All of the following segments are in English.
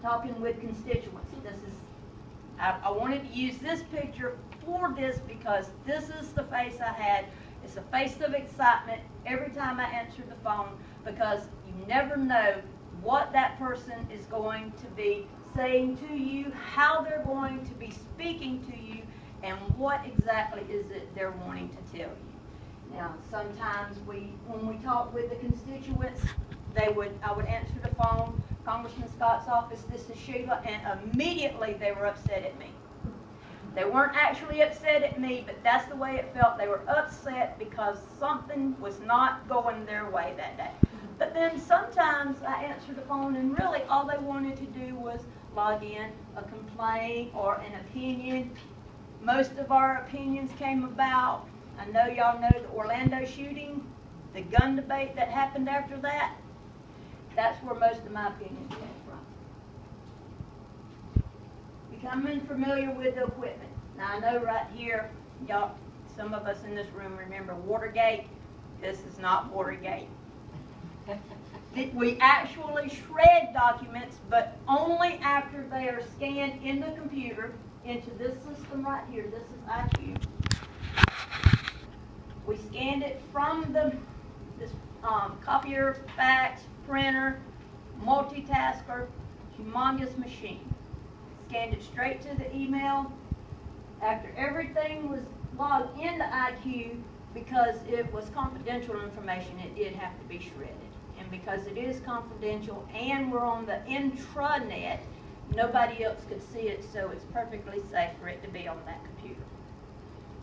talking with constituents. I wanted to use this picture for this because this is the face I had. It's a face of excitement every time I answer the phone, because you never know what that person is going to be saying to you, how they're going to be speaking to you, and what exactly is it they're wanting to tell you. Now, sometimes when we talk with the constituents, I would answer the phone, Congressman Scott's office, this is Sheila, and immediately they were upset at me. They weren't actually upset at me, but that's the way it felt. They were upset because something was not going their way that day. But then sometimes I answered the phone and really all they wanted to do was log in a complaint or an opinion. Most of our opinions came about, I know y'all know the Orlando shooting, the gun debate that happened after that. That's where most of my opinions came from. Becoming familiar with the equipment. Now I know right here, y'all, some of us in this room remember Watergate. This is not Watergate. We actually shred documents, but only after they are scanned in the computer into this system right here. This is IQ. We scanned it from this copier, fax, printer, multitasker, humongous machine. Scanned it straight to the email. After everything was logged into IQ, because it was confidential information, it did have to be shredded. And because it is confidential and we're on the intranet, nobody else could see it, so it's perfectly safe for it to be on that computer.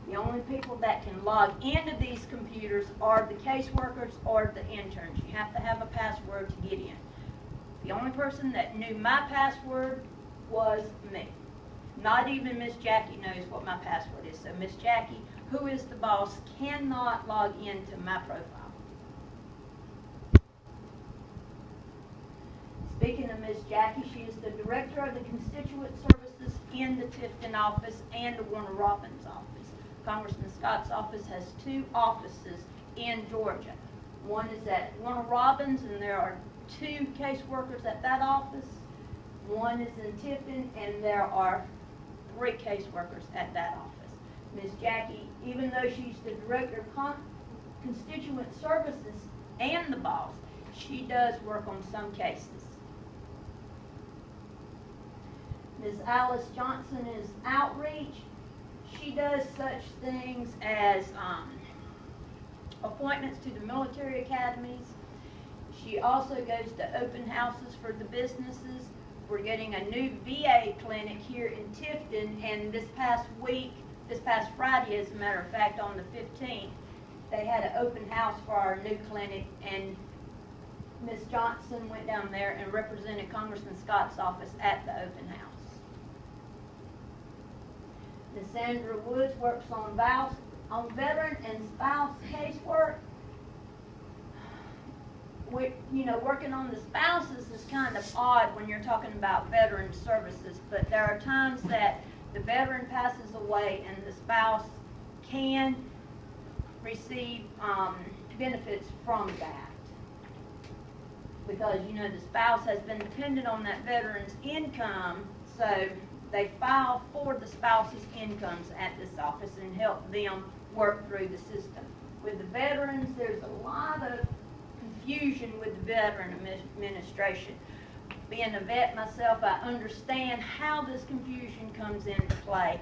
The only people that can log into these computers are the caseworkers or the interns. You have to have a password to get in. The only person that knew my password was me. Not even Miss Jackie knows what my password is. So Miss Jackie, who is the boss, cannot log into my profile. Speaking of Miss Jackie, she is the director of the constituent services in the Tifton office and the Warner Robins office. Congressman Scott's office has 2 offices in Georgia. One is at Warner Robins, and there are 2 caseworkers at that office. One is in Tifton, and there are 3 caseworkers at that office. Ms. Jackie, even though she's the director of constituent services and the boss, she does work on some cases. Ms. Alice Johnson is outreach. She does such things as appointments to the military academies. She also goes to open houses for the businesses. We're getting a new VA clinic here in Tifton, and this past Friday, as a matter of fact, on the 15th, they had an open house for our new clinic, and Ms. Johnson went down there and represented Congressman Scott's office at the open house. Ms. Sandra Woods works on veteran and spouse casework. Working on the spouses is kind of odd when you're talking about veteran services, but there are times that the veteran passes away and the spouse can receive benefits from that. Because, the spouse has been dependent on that veteran's income, so they file for the spouse's incomes at this office and help them work through the system. With the veterans, there's a lot of confusion with the veteran administration. Being a vet myself, I understand how this confusion comes into play.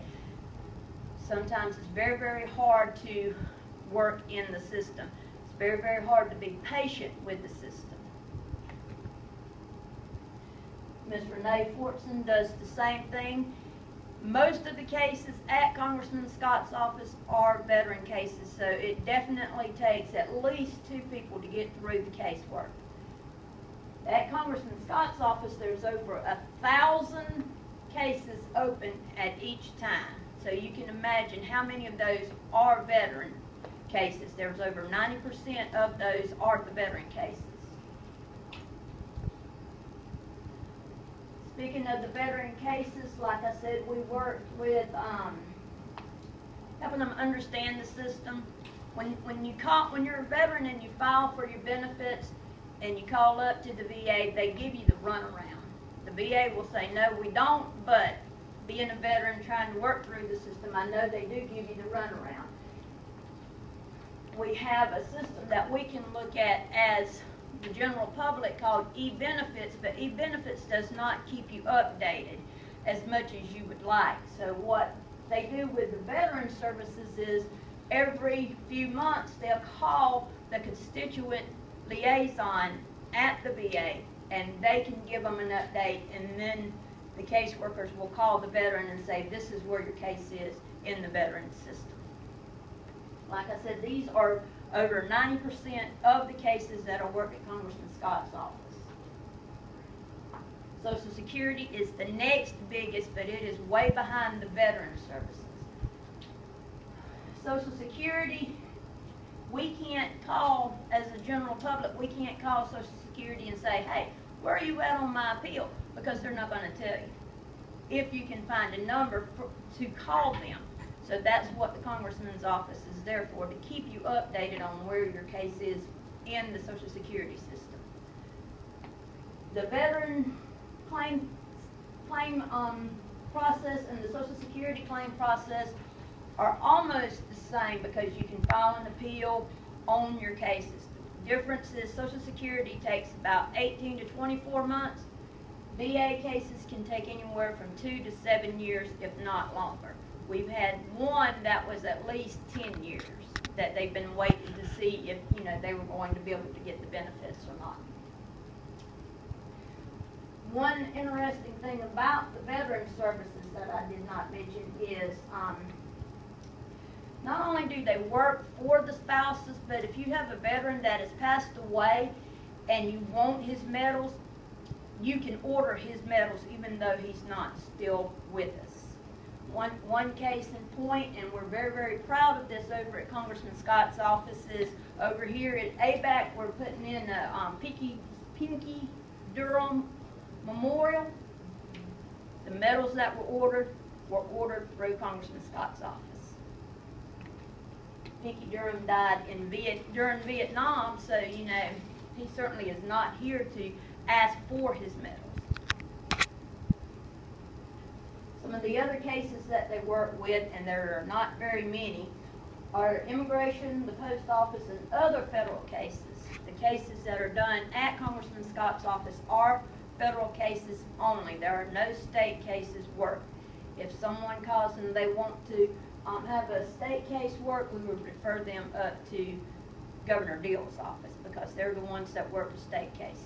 Sometimes it's very, very hard to work in the system. It's very, very hard to be patient with the system. Ms. Renee Fortson does the same thing. Most of the cases at Congressman Scott's office are veteran cases, so it definitely takes at least 2 people to get through the casework. At Congressman Scott's office, there's over 1,000 cases open at each time. So you can imagine how many of those are veteran cases. There's over 90% of those are the veteran cases. Speaking of the veteran cases, like I said, we worked with helping them understand the system. When you're a veteran and you file for your benefits and you call up to the VA, they give you the runaround. The VA will say, no, we don't, but being a veteran trying to work through the system, I know they do give you the runaround. We have a system that we can look at as the general public called e-benefits, but e-benefits does not keep you updated as much as you would like. So what they do with the veteran services is every few months they'll call the constituent liaison at the VA and they can give them an update, and then the caseworkers will call the veteran and say, this is where your case is in the veteran system. Like I said, these are over 90% of the cases that will work at Congressman Scott's office. Social Security is the next biggest, but it is way behind the veteran services. Social Security, we can't call, as a general public, we can't call Social Security and say, hey, where are you at on my appeal? Because they're not going to tell you. If you can find a number to call them. So that's what the Congressman's office is there for, to keep you updated on where your case is in the Social Security system. The veteran claim process and the Social Security claim process are almost the same because you can file an appeal on your cases. The difference is Social Security takes about 18 to 24 months. VA cases can take anywhere from 2 to 7 years, if not longer. We've had one that was at least 10 years that they've been waiting to see if, they were going to be able to get the benefits or not. One interesting thing about the veteran services that I did not mention is not only do they work for the spouses, but if you have a veteran that has passed away and you want his medals, you can order his medals even though he's not still with us. One case in point, and we're very, very proud of this over at Congressman Scott's office, is over here at ABAC, we're putting in a Pinky Durham Memorial. The medals that were ordered through Congressman Scott's office. Pinky Durham died during Vietnam, so, he certainly is not here to ask for his medals. Some of the other cases that they work with, and there are not very many, are immigration, the post office, and other federal cases. The cases that are done at Congressman Scott's office are federal cases only. There are no state cases worked. If someone calls and they want to have a state case work, we would refer them up to Governor Deal's office because they're the ones that work the state cases.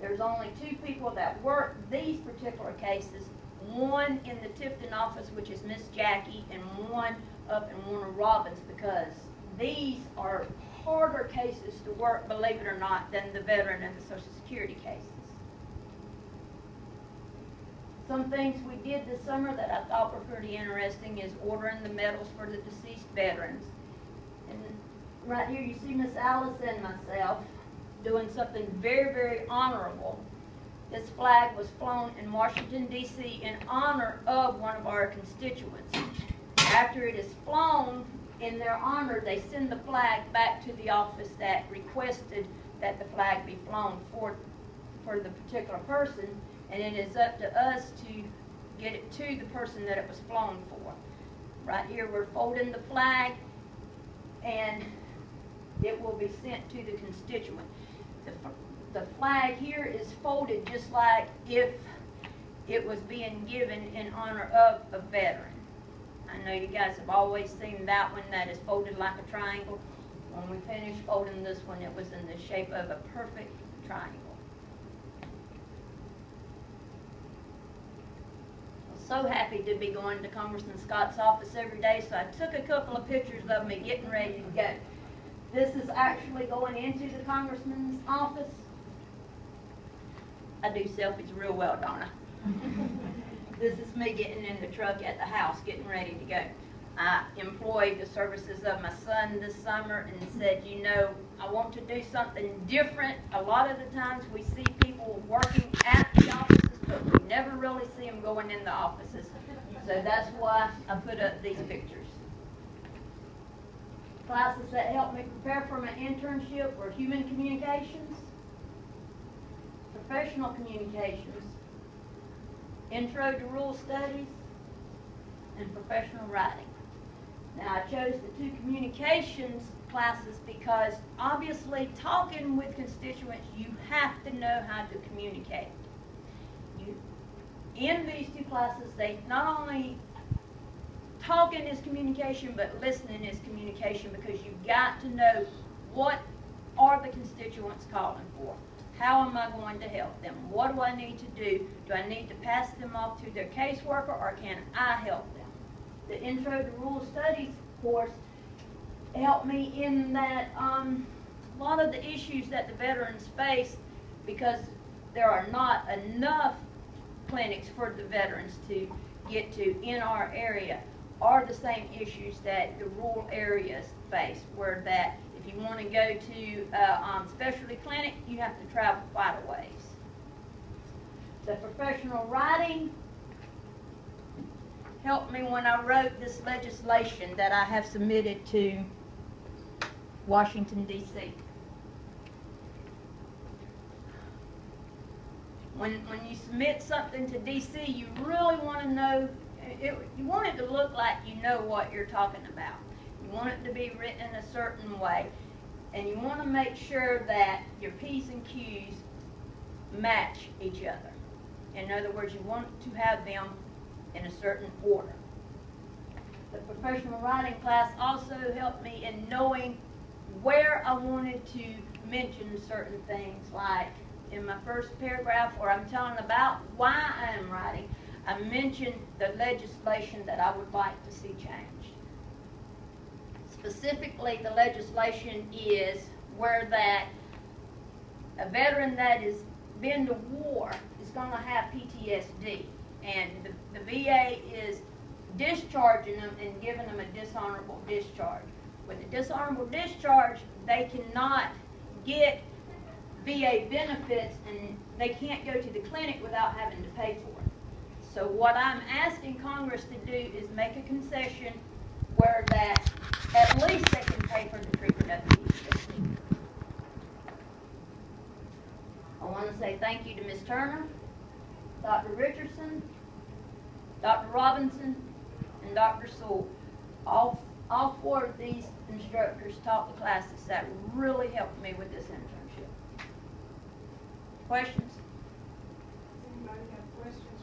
There's only 2 people that work these particular cases, one in the Tifton office, which is Miss Jackie, and one up in Warner Robins, because these are harder cases to work, believe it or not, than the veteran and the Social Security cases. Some things we did this summer that I thought were pretty interesting is ordering the medals for the deceased veterans. And right here you see Miss Alice and myself doing something very, very honorable. This flag was flown in Washington, D.C. in honor of one of our constituents. After it is flown in their honor, they send the flag back to the office that requested that the flag be flown for the particular person, and it is up to us to get it to the person that it was flown for. Right here we're folding the flag, and it will be sent to the constituent. The flag here is folded just like if it was being given in honor of a veteran. I know you guys have always seen that one that is folded like a triangle. When we finished folding this one, it was in the shape of a perfect triangle. I'm so happy to be going to Congressman Scott's office every day, so I took a couple of pictures of me getting ready to go. This is actually going into the Congressman's office. I do selfies real well, don't I? This is me getting in the truck at the house, getting ready to go. I employed the services of my son this summer and said, I want to do something different. A lot of the times we see people working at the offices, but we never really see them going in the offices. So that's why I put up these pictures. Classes that helped me prepare for my internship were human communications, professional communications, intro to rural studies, and professional writing. Now, I chose the 2 communications classes because obviously talking with constituents, you have to know how to communicate. In these 2 classes, they not only talking is communication, but listening is communication, because you've got to know what are the constituents calling for. How am I going to help them? What do I need to do? Do I need to pass them off to their caseworker, or can I help them? The Intro to Rural Studies course helped me in that a lot of the issues that the veterans face, because there are not enough clinics for the veterans to get to in our area, are the same issues that the rural areas face, where that if you want to go to a specialty clinic, you have to travel quite a ways. The professional writing helped me when I wrote this legislation that I have submitted to Washington, D.C. When you submit something to D.C., you really want to know, you want it to look like you know what you're talking about. You want it to be written in a certain way, and you want to make sure that your P's and Q's match each other. In other words, you want to have them in a certain order. The professional writing class also helped me in knowing where I wanted to mention certain things, like in my first paragraph where I'm telling about why I am writing, I mentioned the legislation that I would like to see changed. Specifically, the legislation is where that a veteran that has been to war is going to have PTSD, and the VA is discharging them and giving them a dishonorable discharge. With a dishonorable discharge, they cannot get VA benefits, and they can't go to the clinic without having to pay for it. So what I'm asking Congress to do is make a concession where that at least they can pay for the treatment of the PTSD. I want to say thank you to Ms. Turner, Dr. Richardson, Dr. Robinson, and Dr. Sewell. All 4 of these instructors taught the classes that really helped me with this internship. Questions? Does anybody have questions